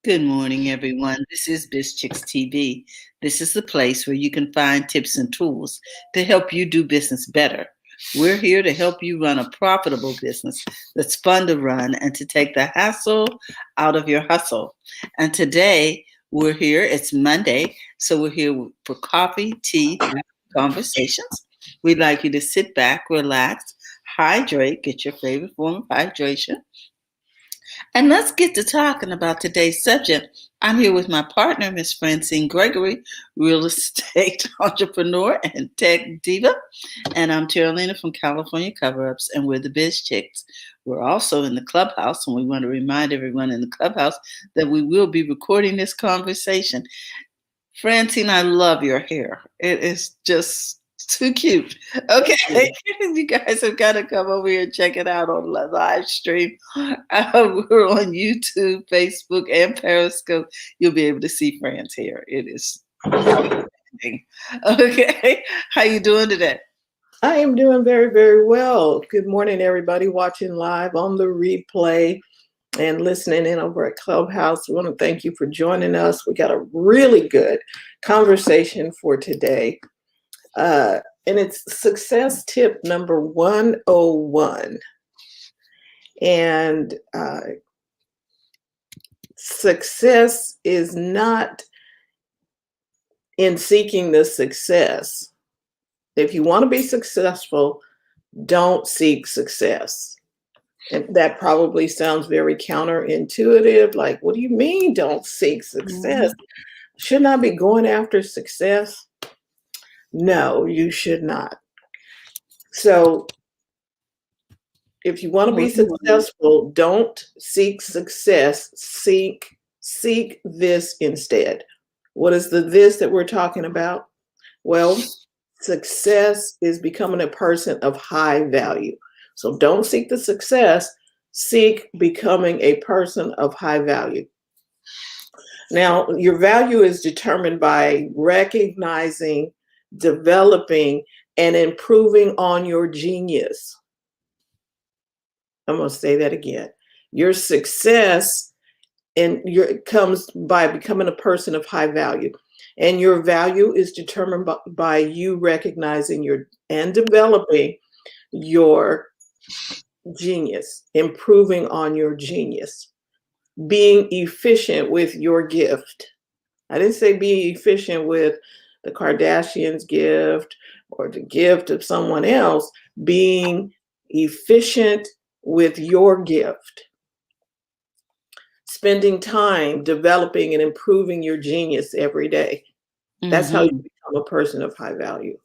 Good morning, everyone. This is Biz Chicks TV. This is the place where you can find tips and tools to help you do business better. We're here to help you run a profitable business that's fun to run and to take the hassle out of your hustle. And today we're here, it's Monday, so we're here for coffee, tea, conversations. We'd like you to sit back, relax, hydrate, get your favorite form of hydration, and let's get to talking about today's subject. I'm here with my partner, Miss Francine Gregory, real estate entrepreneur and tech diva. And I'm Terralina from California Cover Ups, and we're the Biz Chicks. We're also in the clubhouse, and we want to remind everyone in the clubhouse that we will be recording this conversation. Francine, I love your hair. It is just too cute. Okay, you guys have got to come over here and check it out on the live stream. We're on YouTube, Facebook, and Periscope. You'll be able to see Fran's hair. It is outstanding. Okay, how you doing today? I am doing very, very well. Good morning, everybody watching live on the replay and listening in over at Clubhouse. We want to thank you for joining us. We got a really good conversation for today. And it's success tip number 101. And success is not in seeking the success. If you want to be successful, don't seek success. And that probably sounds very counterintuitive. Like, what do you mean don't seek success? Shouldn't I be going after success? No, you should not. So if you want to be successful, don't seek success. Seek this instead. What is the this that we're talking about? Well, success is becoming a person of high value. So don't seek the success, seek becoming a person of high value. Now, your value is determined by recognizing, developing, and improving on your genius. I'm going to say that again. Your success comes by becoming a person of high value. And your value is determined by you recognizing and developing your genius, improving on your genius, being efficient with your gift. I didn't say be efficient with the Kardashians' gift or the gift of someone else, being efficient with your gift. Spending time developing and improving your genius every day. That's how you become a person of high value.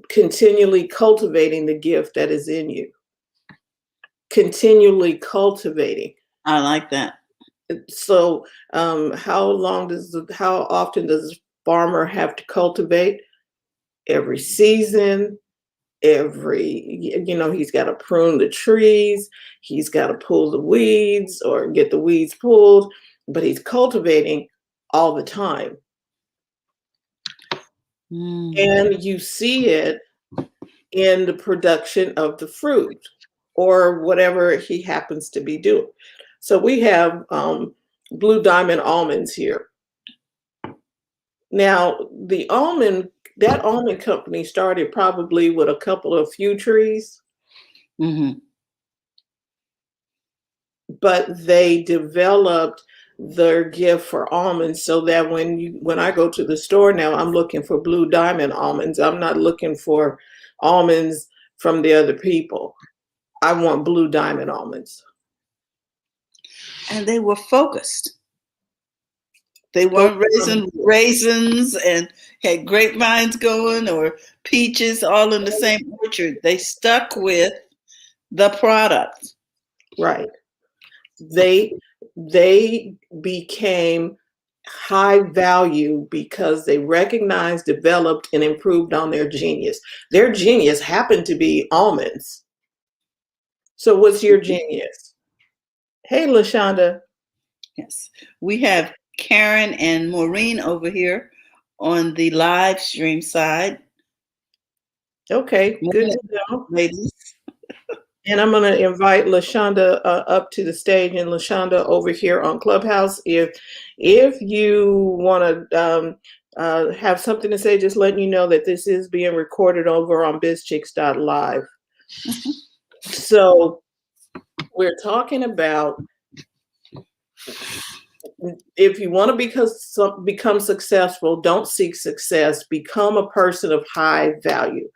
Continually cultivating the gift that is in you. Continually cultivating. I like that. So how often does a farmer have to cultivate? Every season, he's got to prune the trees, he's got to pull the weeds or get the weeds pulled, but he's cultivating all the time. And you see it in the production of the fruit or whatever he happens to be doing. So we have Blue Diamond almonds here. Now, that almond company started probably with a few trees. But they developed their gift for almonds so that when I go to the store now, I'm looking for Blue Diamond almonds. I'm not looking for almonds from the other people. I want Blue Diamond almonds. And they were focused. They weren't raising raisins and had grapevines going or peaches all in the same orchard. They stuck with the product. Right. They became high value because they recognized, developed, and improved on their genius. Their genius happened to be almonds. So what's your genius? Hey, LaShonda. Yes. We have Karen and Maureen over here on the live stream side. Okay, good to know. Ladies. And I'm going to invite LaShonda up to the stage, and LaShonda over here on Clubhouse. If you want to have something to say, just letting you know that this is being recorded over on bizchicks.live. So we're talking about, if you want to become successful, don't seek success, become a person of high value.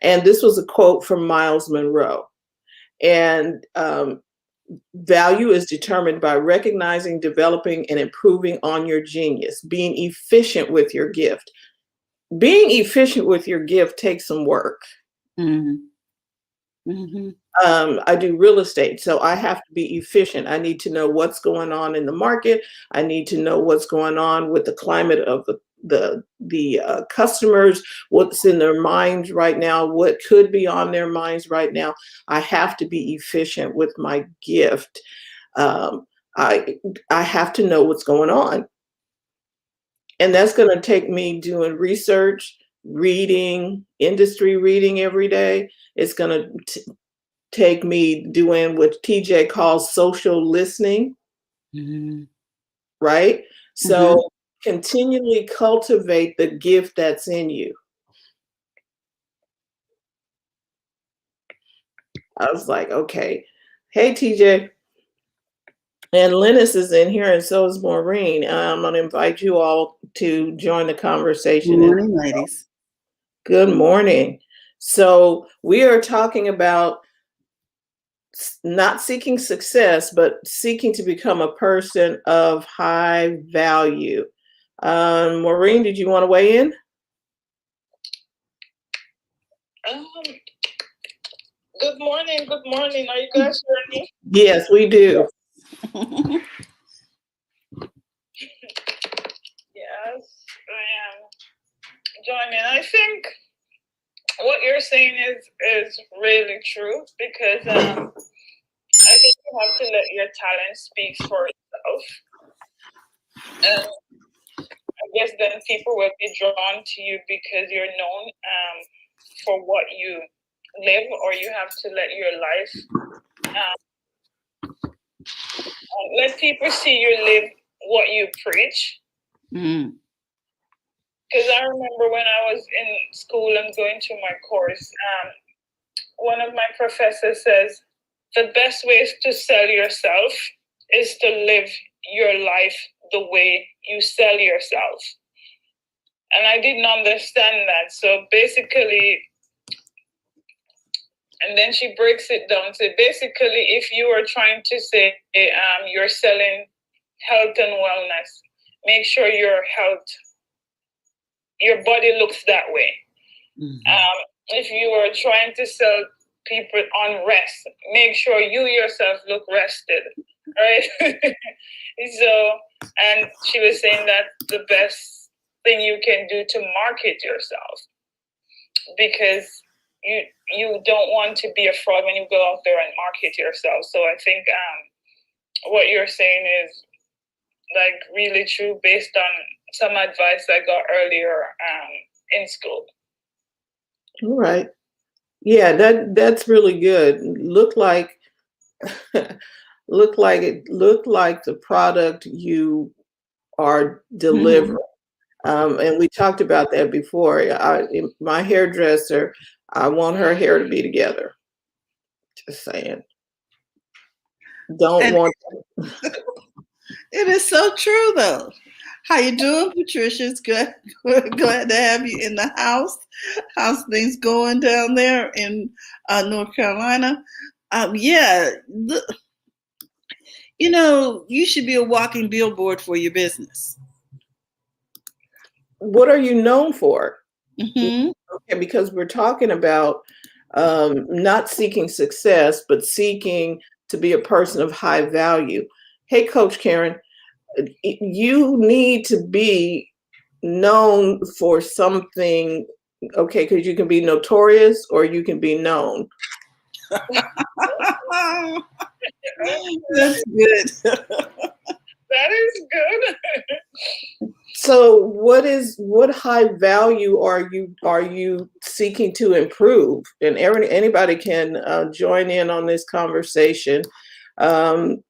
And this was a quote from Miles Monroe. And value is determined by recognizing, developing, and improving on your genius, being efficient with your gift. Being efficient with your gift takes some work. Mm-hmm. Mm-hmm. I do real estate, so I have to be efficient. I need to know what's going on in the market. I need to know what's going on with the climate of the customers, what's in their minds right now, what could be on their minds right now. I have to be efficient with my gift. I have to know what's going on, and that's going to take me doing research, reading, industry reading every day. It's going to take me doing what TJ calls social listening, Mm-hmm. right? Mm-hmm. So continually cultivate the gift that's in you. I was like, okay. Hey, TJ. And Linus is in here, and so is Maureen. I'm going to invite you all to join the conversation. Good morning, ladies. Good morning. So we are talking about not seeking success, but seeking to become a person of high value. Maureen, did you want to weigh in? Good morning. Good morning. Are you guys hearing me? Yes, we do. Yes, I am joining. I think what you're saying is really true, because I think you have to let your talent speak for itself. And I guess then people will be drawn to you because you're known for what you live, or you have to let your life let people see you live what you preach. Mm-hmm. Because I remember when I was in school and going through my course, one of my professors says, the best way to sell yourself is to live your life the way you sell yourself. And I didn't understand that. So basically, and then she breaks it down. So basically, if you are trying to say you're selling health and wellness, make sure your body looks that way. Mm-hmm. If you are trying to sell people on rest, make sure you yourself look rested, right? So, and she was saying that the best thing you can do to market yourself, because you don't want to be a fraud when you go out there and market yourself. So I think what you're saying is like really true, based on some advice I got earlier in school. All right. Yeah, that's really good. Look like the product you are delivering. Mm-hmm. And we talked about that before. My hairdresser, I want her hair to be together. Just saying. Don't want to. It is so true, though. How you doing, Patricia? It's good. We're glad to have you in the house. How's things going down there in North Carolina? Yeah, you should be a walking billboard for your business. What are you known for? Mm-hmm. Okay, because we're talking about not seeking success, but seeking to be a person of high value. Hey, Coach Karen, you need to be known for something, okay, because you can be notorious or you can be known. That's good. That is good. So what high value are you seeking to improve? And anybody can join in on this conversation. Um,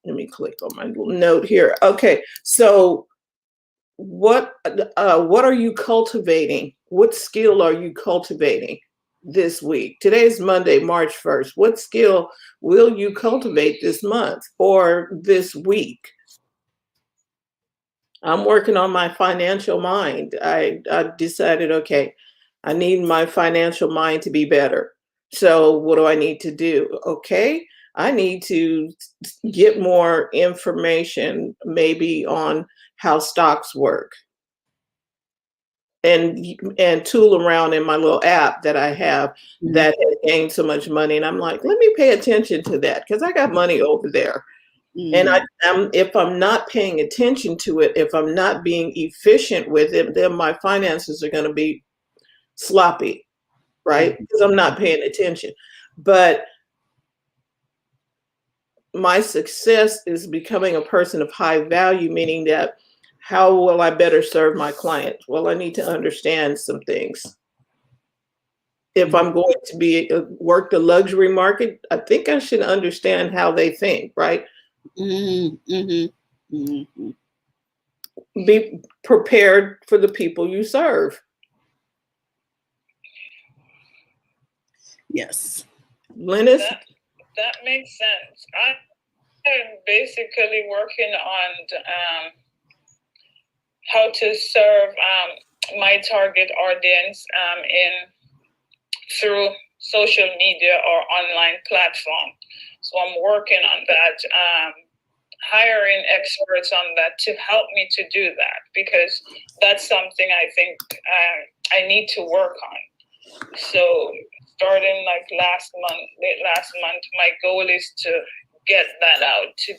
let me click on my little note here. Okay, so what are you cultivating? What skill are you cultivating this week? Today's Monday, March 1st. What skill will you cultivate this month or this week? I'm working on my financial mind. I decided, okay, I need my financial mind to be better. So what do I need to do? Okay, I need to get more information maybe on how stocks work and tool around in my little app that I have that has gained so much money. And I'm like, let me pay attention to that because I got money over there. And if I'm not paying attention to it, if I'm not being efficient with it, then my finances are going to be sloppy, right? Because I'm not paying attention. But my success is becoming a person of high value, meaning that how will I better serve my client? Well, I need to understand some things. If I'm going to be work the luxury market, I think I should understand how they think, right? Be prepared for the people you serve. Yes. Linus? That makes sense. I'm basically working on how to serve my target audience through social media or online platform. So I'm working on that, hiring experts on that to help me to do that, because that's something I think I need to work on. So starting like late last month, my goal is to get that out, to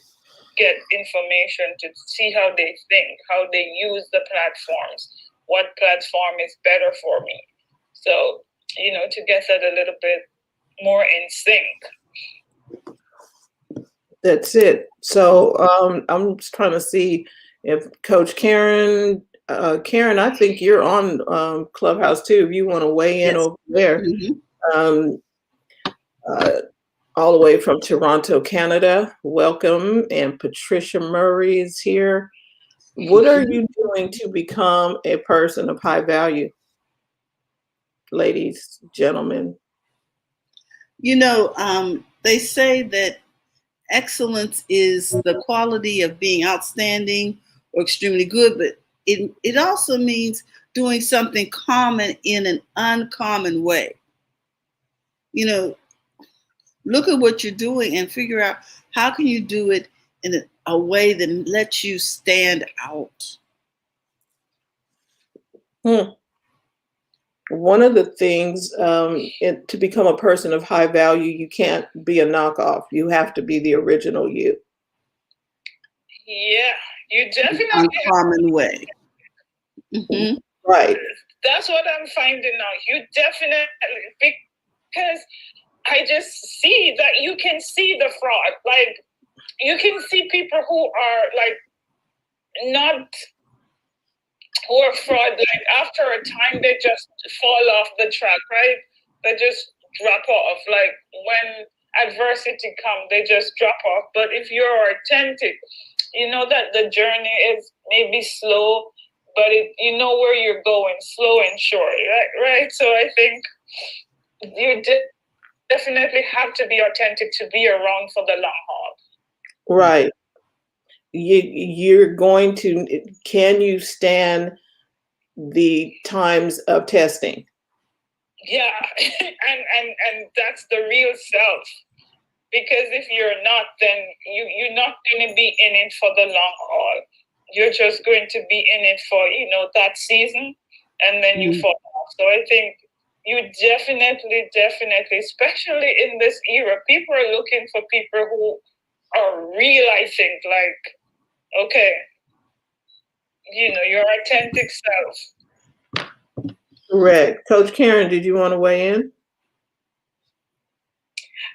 get information, to see how they think, how they use the platforms, what platform is better for me. So, to get that a little bit more in sync. That's it. So I'm just trying to see if Coach Karen, I think you're on Clubhouse too. If you want to weigh in over there, all the way from Toronto, Canada. Welcome. And Patricia Murray is here. What are you doing to become a person of high value? Ladies, gentlemen. They say that excellence is the quality of being outstanding or extremely good, but it also means doing something common in an uncommon way. Look at what you're doing and figure out how can you do it in a way that lets you stand out. One of the things to become a person of high value, you can't be a knockoff. You have to be the original you. Yeah, you definitely uncommon way. Right. That's what I'm finding now. You definitely, because I just see that you can see the fraud. Like, you can see people who are like who are fraud. Like, after a time, they just fall off the track, right? They just drop off. Like, when adversity comes, they just drop off. But if you're authentic, you know that the journey is maybe slow, but you know where you're going, slow and sure, right? So I think you definitely have to be authentic to be around for the long haul. Right. You're going to, can you stand the times of testing? Yeah, and that's the real self. Because if you're not, then you're not going to be in it for the long haul. You're just going to be in it for, that season, and then you fall off. So I think you definitely, especially in this era, people are looking for people who are real, I think, like, okay, your authentic self. Correct. Coach Karen, did you want to weigh in?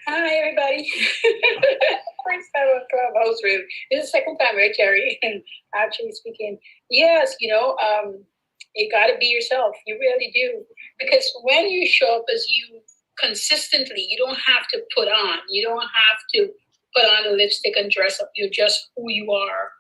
Hi, everybody. first time on Clubhouse room. This is the second time, right, Terry? Actually speaking. Yes, you got to be yourself. You really do. Because when you show up as you consistently, you don't have to put on. You don't have to put on a lipstick and dress up. You're just who you are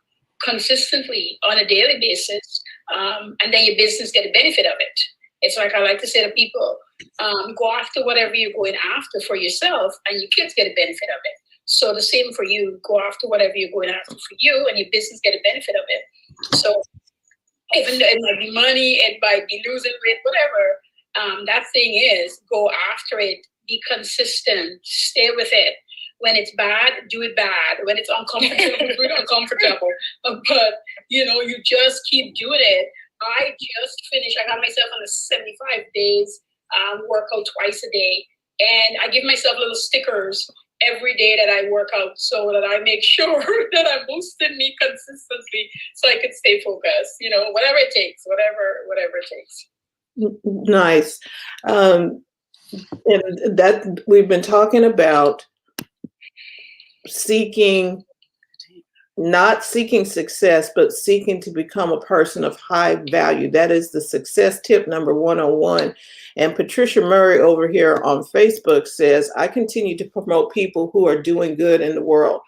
consistently on a daily basis. And then your business get a benefit of it. It's like I like to say to people, go after whatever you're going after for yourself, and your kids get a benefit of it. So the same for you. Go after whatever you're going after for you, and your business get a benefit of it. So even though it might be money, it might be losing weight, whatever. That thing is, go after it. Be consistent. Stay with it. When it's bad, do it bad. When it's uncomfortable, do it uncomfortable. But you just keep doing it. I just finished. I got myself on a 75 days workout twice a day, and I give myself little stickers every day that I work out, so that I make sure that I'm boosting me consistently, so I can stay focused. Whatever it takes, whatever it takes. Nice. And that we've been talking about not seeking success, but seeking to become a person of high value. That is the success tip number 101. And Patricia Murray over here on Facebook says, I continue to promote people who are doing good in the world.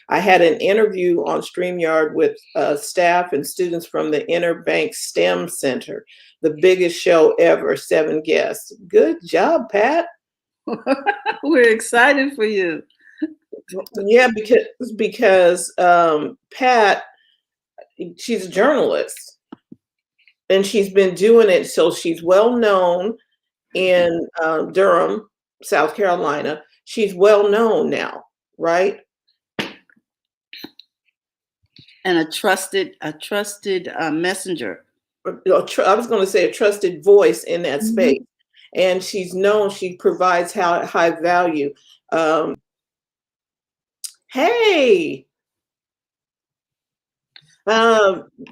I had an interview on StreamYard with staff and students from the Inner Bank STEM Center, the biggest show ever, 7 guests. Good job, Pat. We're excited for you. Yeah, because Pat, she's a journalist, and she's been doing it. So she's well known in Durham, South Carolina. She's well known now, right? And a trusted messenger. I was going to say a trusted voice in that space. And she's known, she provides high value. Hey,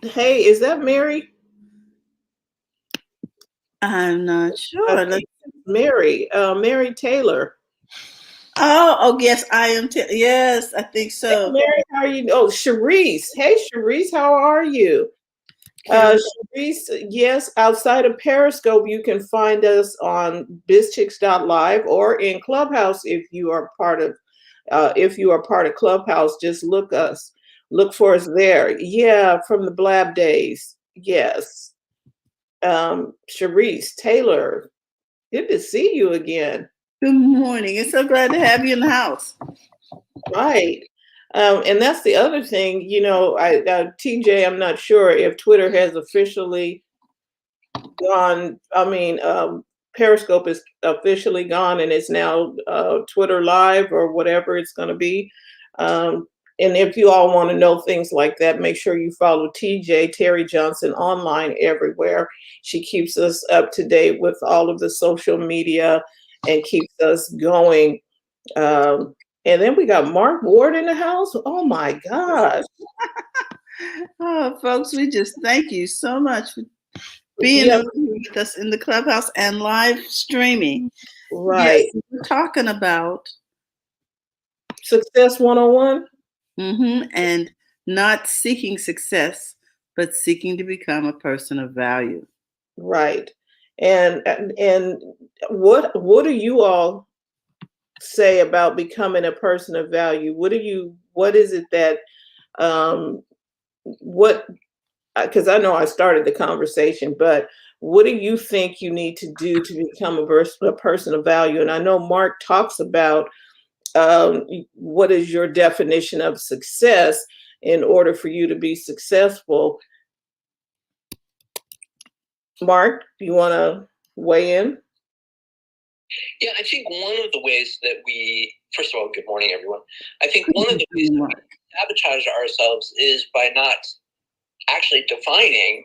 is that Mary? I'm not sure. Mary Taylor. Oh, yes, I am. Yes, I think so. Hey, Mary, how are you? Oh, Sharice. Hey, Sharice, how are you? Sharice, yes, outside of Periscope, you can find us on bizchicks.live or in Clubhouse if you are part of Clubhouse. Just look for us there. Yeah, from the Blab days. Yes. Sharice Taylor, good to see you again. Good morning. It's so glad to have you in the house. Right. And that's the other thing, TJ, I'm not sure if Twitter has officially gone. Periscope is officially gone, and it's now Twitter Live or whatever it's going to be. And if you all want to know things like that, make sure you follow TJ, Terry Johnson, online everywhere. She keeps us up to date with all of the social media and keeps us going. And then we got Mark Ward in the house. Oh my gosh. Oh, folks, we just thank you so much for being with us in the Clubhouse and live streaming. Right. Yes, we're talking about Success 101. And not seeking success, but seeking to become a person of value. Right. And what do you all say about becoming a person of value? What is it that because I know I started the conversation, but what do you think you need to do to become a person of value? And I know Mark talks about what is your definition of success in order for you to be successful. Mark, do you want to weigh in? Yeah, I think one of the ways that first of all, good morning, everyone. I think one of the ways that we sabotage ourselves is by not actually defining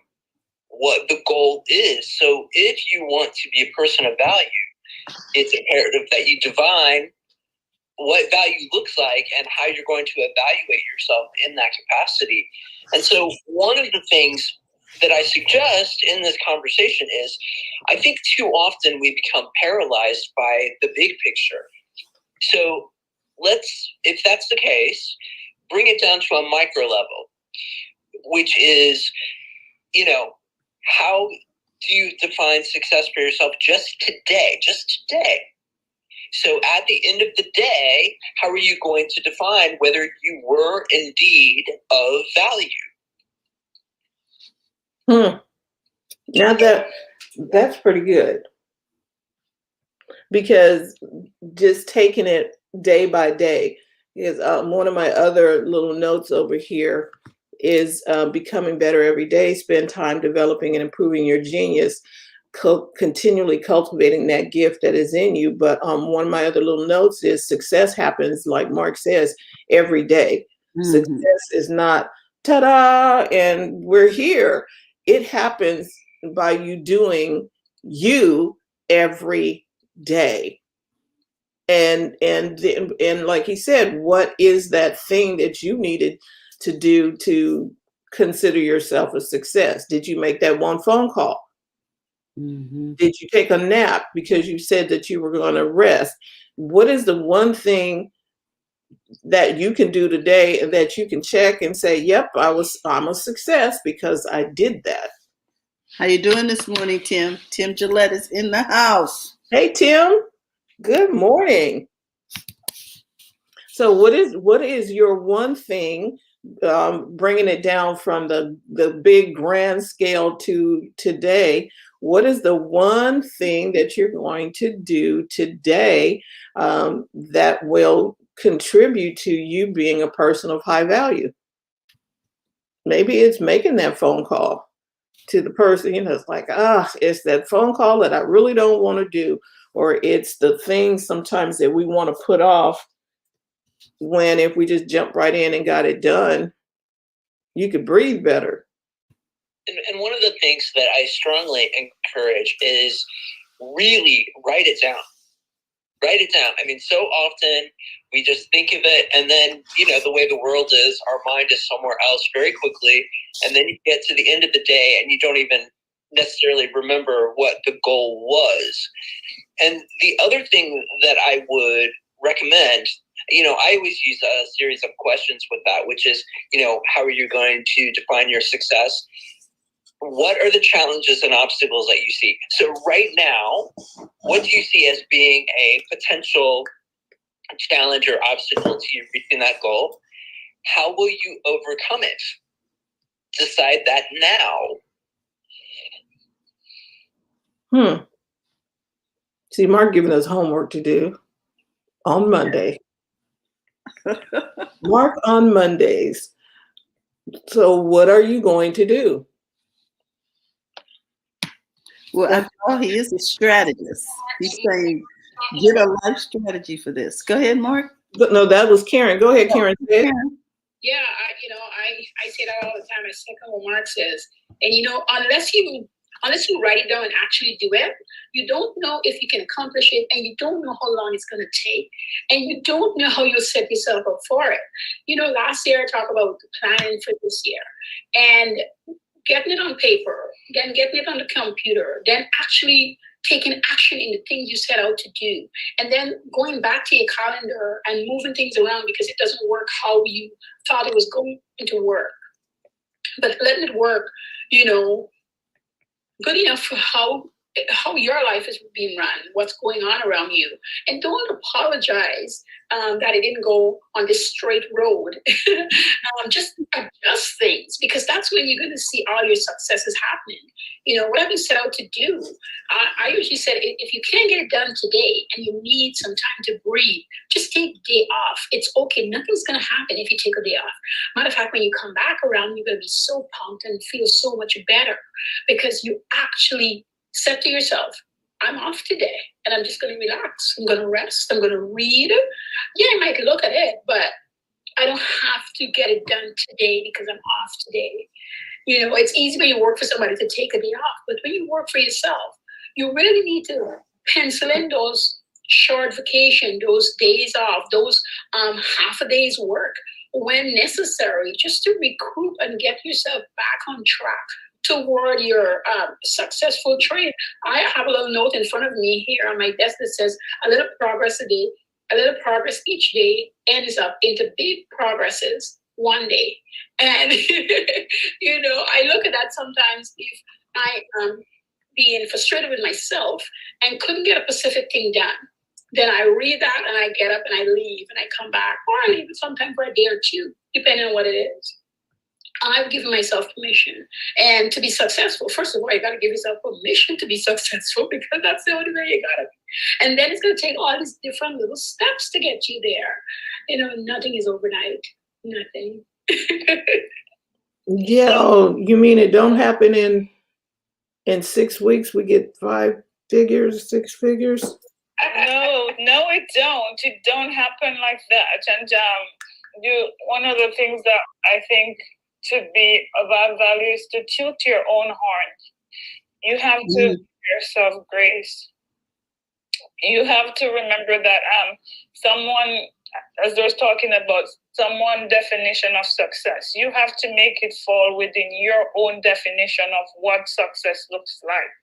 what the goal is. So if you want to be a person of value, it's imperative that you define what value looks like and how you're going to evaluate yourself in that capacity. And so one of the things that I suggest in this conversation is, I think too often we become paralyzed by the big picture. So if that's the case, bring it down to a micro level, which is, how do you define success for yourself just today? So at the end of the day, how are you going to define whether you were indeed of value? Now that's pretty good, because just taking it day by day, because one of my other little notes over here is becoming better every day, spend time developing and improving your genius, continually cultivating that gift that is in you. But one of my other little notes is success happens, like Mark says, every day. Mm-hmm. Success is not ta-da and we're here. It happens by you doing you every day. And like he said, what is that thing that you needed to do to consider yourself a success? Did you make that one phone call? Mm-hmm. Did you take a nap because you said that you were going to rest? What is the one thing that you can do today that you can check and say, yep, I'm a success because I did that? How you doing this morning, Tim? Tim Gillette is in the house. Hey, Tim. Good morning. So what is your one thing, bringing it down from the big grand scale to today? What is the one thing that you're going to do today that will contribute to you being a person of high value? Maybe it's making that phone call to the person, it's like, it's that phone call that I really don't want to do. Or it's the things sometimes that we want to put off, when if we just jump right in and got it done, you could breathe better. And one of the things that I strongly encourage is really write it down. Write it down. I mean, so often we just think of it, and then, the way the world is, our mind is somewhere else very quickly. And then you get to the end of the day and you don't even necessarily remember what the goal was. And the other thing that I would recommend, I always use a series of questions with that, which is, how are you going to define your success? What are the challenges and obstacles that you see? So right now, what do you see as being a potential challenge or obstacle to you reaching that goal? How will you overcome it? Decide that now. See, Mark giving us homework to do on Monday. Mark on Mondays. So what are you going to do? Well, I thought he is a strategist. He's saying, get a life strategy for this. Go ahead, Mark. No, that was Karen. Go ahead, Karen. Yeah, I say that all the time. I second what Mark says. And, unless you write it down and actually do it, you don't know if you can accomplish it, and you don't know how long it's going to take, and you don't know how you'll set yourself up for it. Last year I talked about planning for this year, and getting it on paper, then getting it on the computer, then actually taking action in the things you set out to do, and then going back to your calendar and moving things around because it doesn't work how you thought it was going to work. But letting it work, good enough for how your life is being run, what's going on around you. And don't apologize that it didn't go on this straight road. Just adjust things, because that's when you're going to see all your successes happening. Whatever you set out to do, I usually said, if you can't get it done today and you need some time to breathe, just take a day off. It's okay. Nothing's going to happen if you take a day off. Matter of fact, when you come back around, you're going to be so pumped and feel so much better, because you actually said to yourself, I'm off today and I'm just going to relax. I'm going to rest. I'm going to read. Yeah, I might look at it, but I don't have to get it done today because I'm off today. It's easy when you work for somebody to take a day off, but when you work for yourself, you really need to pencil in those short vacation, those days off, those half a day's work when necessary, just to recoup and get yourself back on track toward your successful trade. I have a little note in front of me here on my desk that says, a little progress a day a little progress each day ends up into big progresses one day. And, I look at that sometimes if I am being frustrated with myself and couldn't get a specific thing done. Then I read that and I get up and I leave and I come back, or I leave it sometime for a day or two, depending on what it is. I've given myself permission. And to be successful, first of all, you got to give yourself permission to be successful, because that's the only way you got to be. And then it's going to take all these different little steps to get you there. Nothing is overnight. Nothing. Yeah. Oh, you mean it don't happen in 6 weeks? We get 5 figures, 6 figures? No, it don't. It don't happen like that. And one of the things that I think to be of our value is to tune to your own horn. You have to give yourself grace. You have to remember that someone, as they're talking about, someone definition of success, you have to make it fall within your own definition of what success looks like,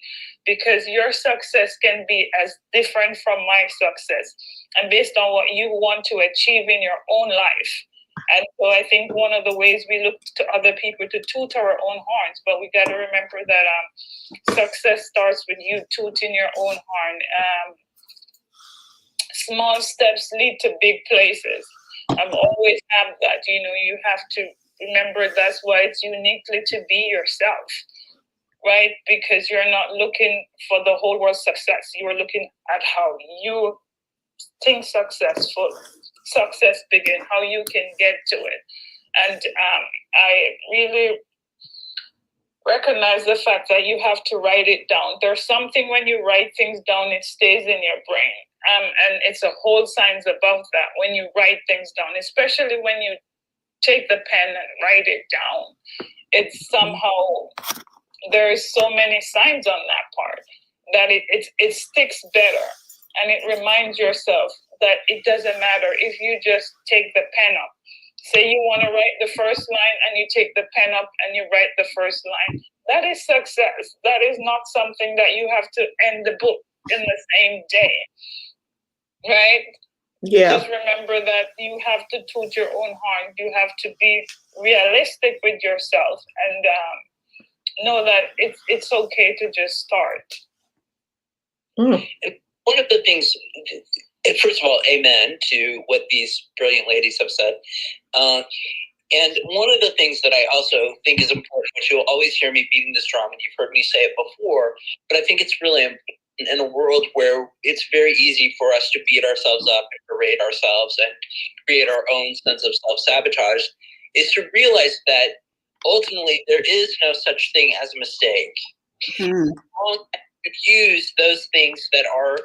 because your success can be as different from my success and based on what you want to achieve in your own life. And so I think one of the ways we look to other people to toot our own horns, but we got to remember that success starts with you tooting your own horn. Small steps lead to big places. I've always had that. You have to remember that's why it's uniquely to be yourself, right? Because you're not looking for the whole world's success. You are looking at how you think success begin, how you can get to it. And I really recognize the fact that you have to write it down. There's something when you write things down, it stays in your brain. And it's a whole science about that when you write things down, especially when you take the pen and write it down. It's somehow, there's so many signs on that part that it sticks better. And it reminds yourself that it doesn't matter if you just take the pen up. Say you want to write the first line and you take the pen up and you write the first line. That is success. That is not something that you have to end the book in the same day. Right? Yeah. Just remember that you have to toot your own horn. You have to be realistic with yourself and know that it's okay to just start. Mm. One of the things, first of all, amen to what these brilliant ladies have said. And one of the things that I also think is important, which you'll always hear me beating this drum, and you've heard me say it before, but I think it's really important in a world where it's very easy for us to beat ourselves up and berate ourselves and create our own sense of self-sabotage, is to realize that ultimately there is no such thing as a mistake. Use those things that are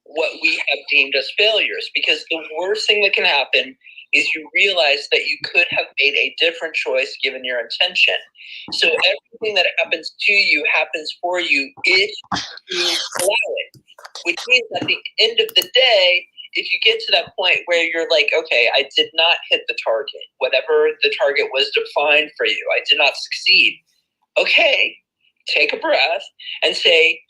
what we have deemed as failures, because the worst thing that can happen is you realize that you could have made a different choice given your intention. So everything that happens to you happens for you if you allow it, which means at the end of the day, if you get to that point where you're like, okay, I did not hit the target, whatever the target was defined for you, I did not succeed. Okay, take a breath and say,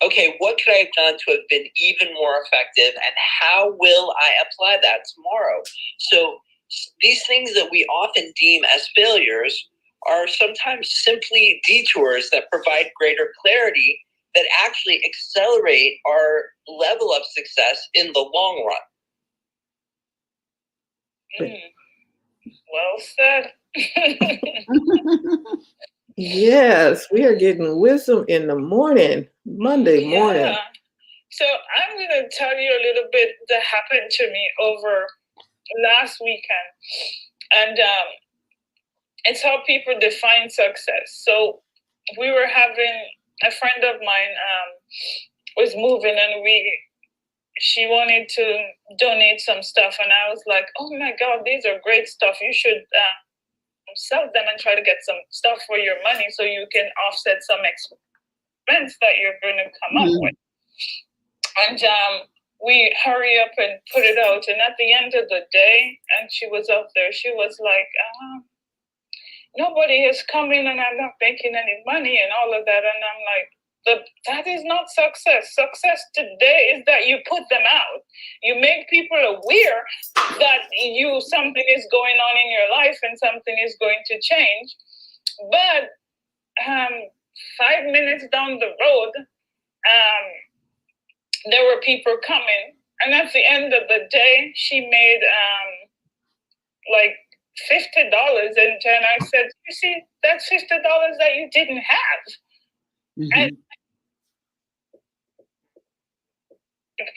okay, what could I have done to have been even more effective, and how will I apply that tomorrow? So these things that we often deem as failures are sometimes simply detours that provide greater clarity that actually accelerate our level of success in the long run. Well said. Yes, we are getting wisdom in the morning, Monday morning. So I'm going to tell you a little bit that happened to me over last weekend. And it's how people define success. So we were having, a friend of mine was moving, and she wanted to donate some stuff. And I was like, oh my God, these are great stuff. You should sell them and try to get some stuff for your money so you can offset some expense that you're going to come up with. And we hurry up and put it out. And at the end of the day, and she was out there, she was like, nobody is coming and I'm not making any money and all of that. And I'm like, that is not success. Success today is that you put them out. You make people aware that something is going on in your life and something is going to change. But 5 minutes down the road, there were people coming, and at the end of the day, she made like $50, and then I said, "You see, that's $50 that you didn't have." Mm-hmm. And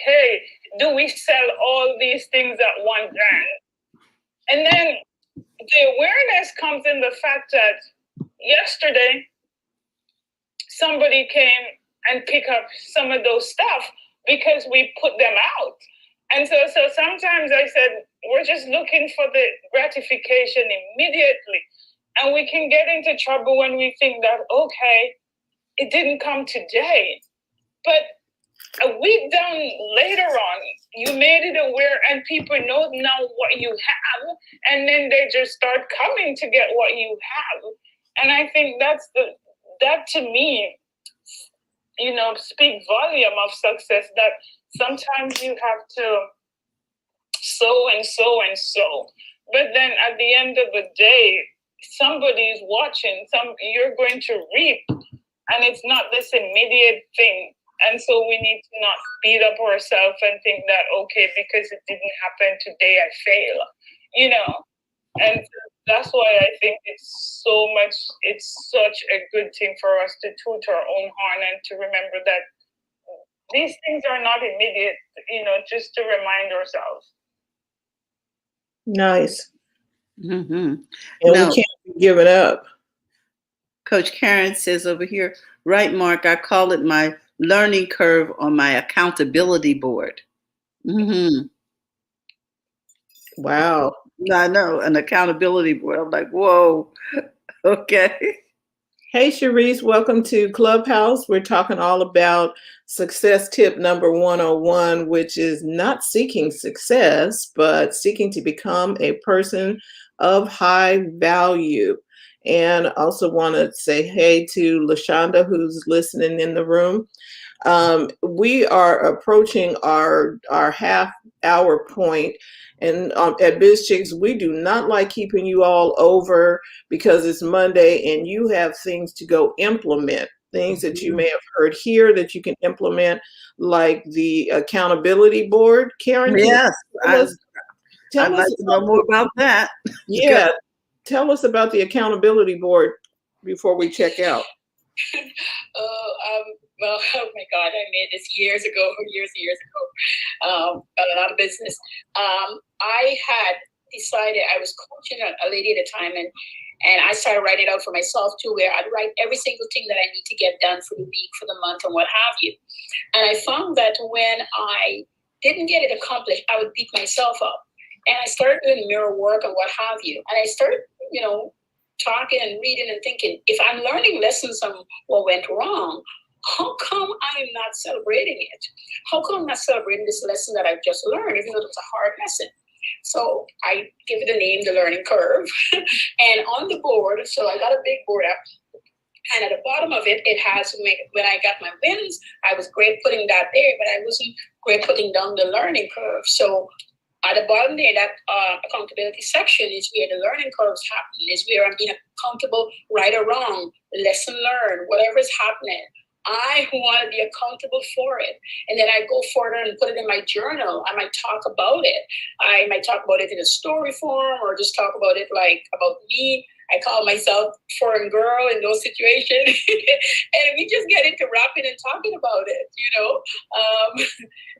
hey, do we sell all these things at $1 grand? And then the awareness comes in the fact that yesterday somebody came and picked up some of those stuff because we put them out. And so sometimes I said, we're just looking for the gratification immediately. And we can get into trouble when we think that, okay, it didn't come today. But a week down later on, you made it aware and people know now what you have. And then they just start coming to get what you have. And I think that to me, speak volume of success, that sometimes you have to sow and sow and sow. But then at the end of the day, somebody is watching, you're going to reap, and it's not this immediate thing. And so we need to not beat up ourselves and think that, okay, because it didn't happen today, I fail, And that's why I think it's such a good thing for us to toot our own horn and to remember that these things are not immediate, just to remind ourselves. Nice. Mm-hmm. And Now, we can't give it up. Coach Karen says over here, right, Mark, I call it my learning curve on my accountability board. Mm-hmm. Wow. I know, an accountability board. I'm like, whoa, okay. Hey, Sharice, welcome to Clubhouse. We're talking all about success tip number 101, which is not seeking success, but seeking to become a person of high value. And also want to say hey to LaShonda, who's listening in the room. We are approaching our half hour point. And at BizChicks, we do not like keeping you all over because it's Monday and you have things to go implement, things that you may have heard here that you can implement, like the accountability board. Karen, Yes, I'd like us to know more about that. Yeah, tell us about the accountability board before we check out. Well, oh my God, I made this years ago, a lot of business. I had decided, I was coaching a lady at a time, and I started writing it out for myself too, where I'd write every single thing that I need to get done for the week, for the month, and what have you. And I found that when I didn't get it accomplished, I would beat myself up. And I started doing mirror work and what have you. And I started, talking and reading and thinking, if I'm learning lessons on what went wrong, how come I am not celebrating it? How come I'm not celebrating this lesson that I've just learned, even though it's a hard lesson? So I give it the name, the learning curve. And on the board, so I got a big board up, and at the bottom of it, it has, when I got my wins, I was great putting that there, but I wasn't great putting down the learning curve. So at the bottom there, that accountability section is where the learning curves happen, is where I'm being accountable, right or wrong, lesson learned, whatever is happening. I want to be accountable for it. And then I go further and put it in my journal. I might talk about it. I might talk about it in a story form, or just talk about it like about me. I call myself foreign girl in those situations. And we just get into rapping and talking about it,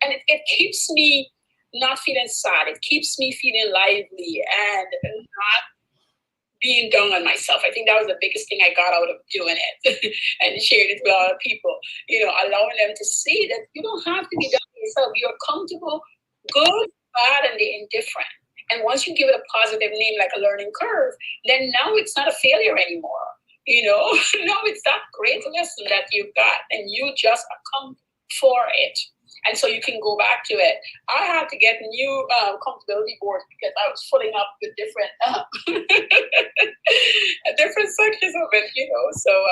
and it keeps me not feeling sad. It keeps me feeling lively and not being down on myself. I think that was the biggest thing I got out of doing it and shared it with other people, allowing them to see that you don't have to be down on yourself. You're comfortable, good, bad, and the indifferent. And once you give it a positive name like a learning curve, then now it's not a failure anymore. Now it's that great lesson that you've got, and you just account for it. And so you can go back to it. I had to get new accountability boards because I was filling up the different different sections of it, So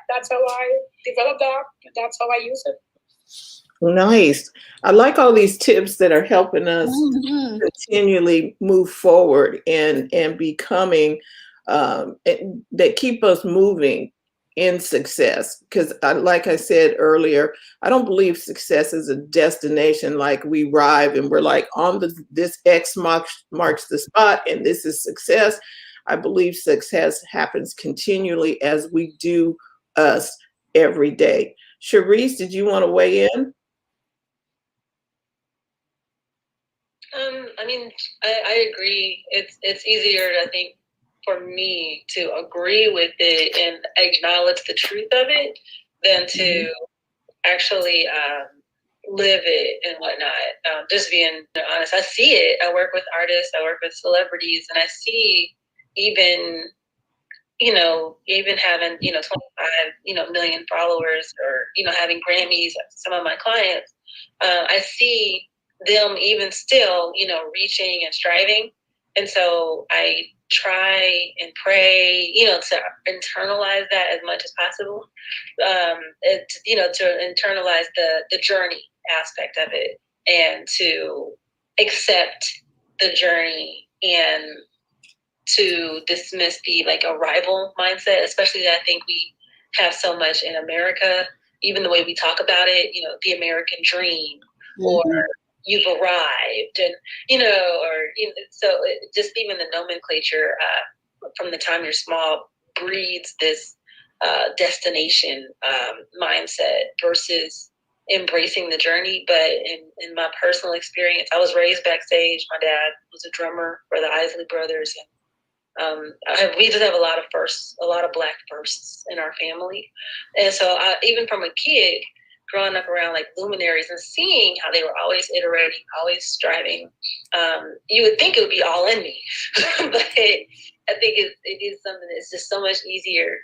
that's how I developed that. That's how I use it. Nice. I like all these tips that are helping us continually move forward and becoming that keep us moving in success. Because like I said earlier, I don't believe success is a destination, like we arrive and we're like on this X marks the spot and this is success. I believe success happens continually as we do us every day. Sharice, did you want to weigh in? I mean, I agree. It's easier, I think, for me to agree with it and acknowledge the truth of it than to actually live it and whatnot. Just being honest, I see it. I work with artists, I work with celebrities, and I see even having 25 million followers, or having Grammys. Some of my clients, I see them even still reaching and striving, and so I try and pray to internalize that as much as possible, to internalize the journey aspect of it and to accept the journey and to dismiss the arrival mindset, especially I think we have so much in America, even the way we talk about it, the American dream, or you've arrived, and so just even the nomenclature from the time you're small breeds this destination mindset versus embracing the journey. But in my personal experience, I was raised backstage. My dad was a drummer for the Isley Brothers, and we just have a lot of firsts, a lot of Black firsts in our family. And so even from a kid, growing up around luminaries and seeing how they were always iterating, always striving, you would think it would be all in me. But I think it is something that's just so much easier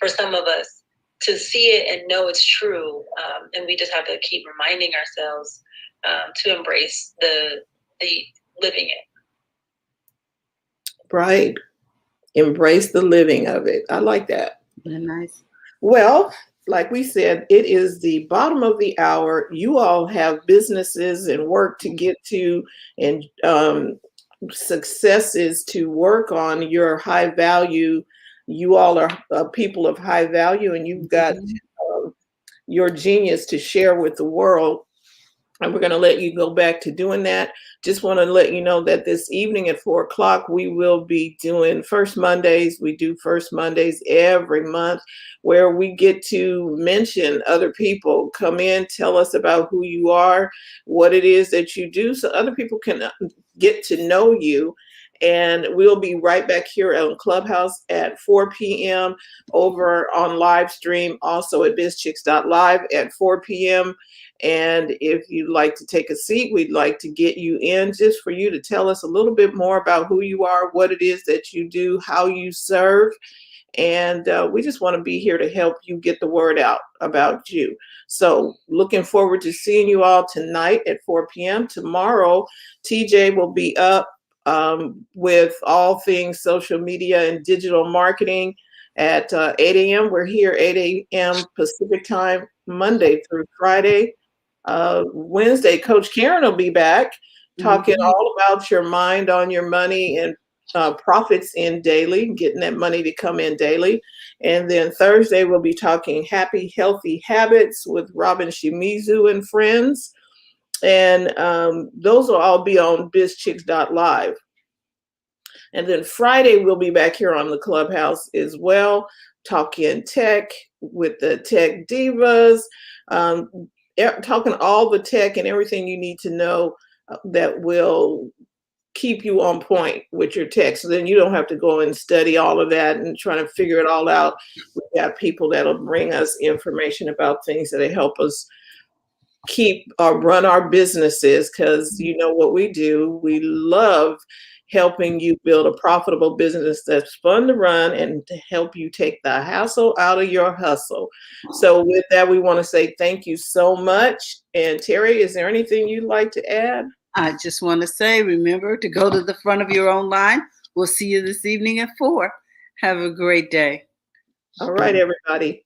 for some of us to see it and know it's true. And we just have to keep reminding ourselves to embrace the living it. Right. Embrace the living of it. I like that. Very nice. Well, like we said, it is the bottom of the hour. You all have businesses and work to get to, and successes to work on. Your high value. You all are people of high value, and you've got your genius to share with the world. And we're going to let you go back to doing that. Just want to let you know that this evening at 4:00, we will be doing First Mondays. We do First Mondays every month, where we get to mention other people. Come in, tell us about who you are, what it is that you do, so other people can get to know you. And we'll be right back here on Clubhouse at 4 p.m. over on live stream, also at bizchicks.live at 4 p.m. And if you'd like to take a seat, we'd like to get you in just for you to tell us a little bit more about who you are, what it is that you do, how you serve. And we just want to be here to help you get the word out about you. So looking forward to seeing you all tonight at 4 p.m. Tomorrow, TJ will be up with all things social media and digital marketing at 8 a.m. We're here 8 a.m. Pacific time, Monday through Friday. Wednesday, Coach Karen will be back talking all about your mind on your money and profits in daily, getting that money to come in daily. And then Thursday, we'll be talking happy, healthy habits with Robin Shimizu and friends. And those will all be on bizchicks.live. And then Friday, we'll be back here on the Clubhouse as well, talking tech with the tech divas, talking all the tech and everything you need to know that will keep you on point with your tech. So then you don't have to go and study all of that and try to figure it all out. We have people that'll bring us information about things that help us keep run our businesses, because you know what we do. We love helping you build a profitable business that's fun to run and to help you take the hassle out of your hustle. So with that, we want to say thank you so much. And Terry, is there anything you'd like to add? I just want to say, remember to go to the front of your own line. We'll see you this evening at 4. Have a great day. All right, everybody.